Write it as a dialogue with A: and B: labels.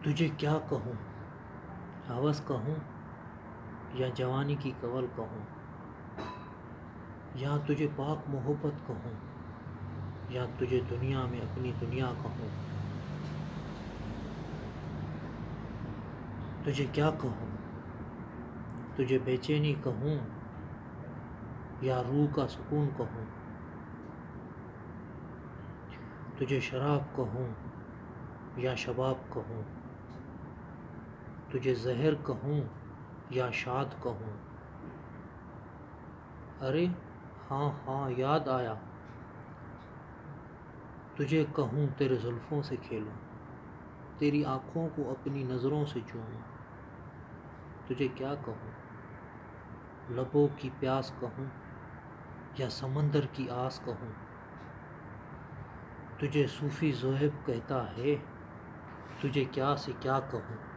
A: تجھے کیا کہوں، ہوس کہوں یا جوانی کی کول کہوں، یا تجھے پاک محبت کہوں یا تجھے دنیا میں اپنی دنیا کہوں، تجھے کیا کہوں، تجھے بے چینی کہوں یا روح کا سکون کہوں، تجھے شراب کہوں یا شباب کہوں، تجھے زہر کہوں یا شاد کہوں، ارے ہاں ہاں یاد آیا، تجھے کہوں تیرے زلفوں سے کھیلوں، تیری آنکھوں کو اپنی نظروں سے چوموں، تجھے کیا کہوں، لبوں کی پیاس کہوں یا سمندر کی آس کہوں، تجھے صوفی زوہب کہتا ہے، تجھے کیا سے کیا کہوں۔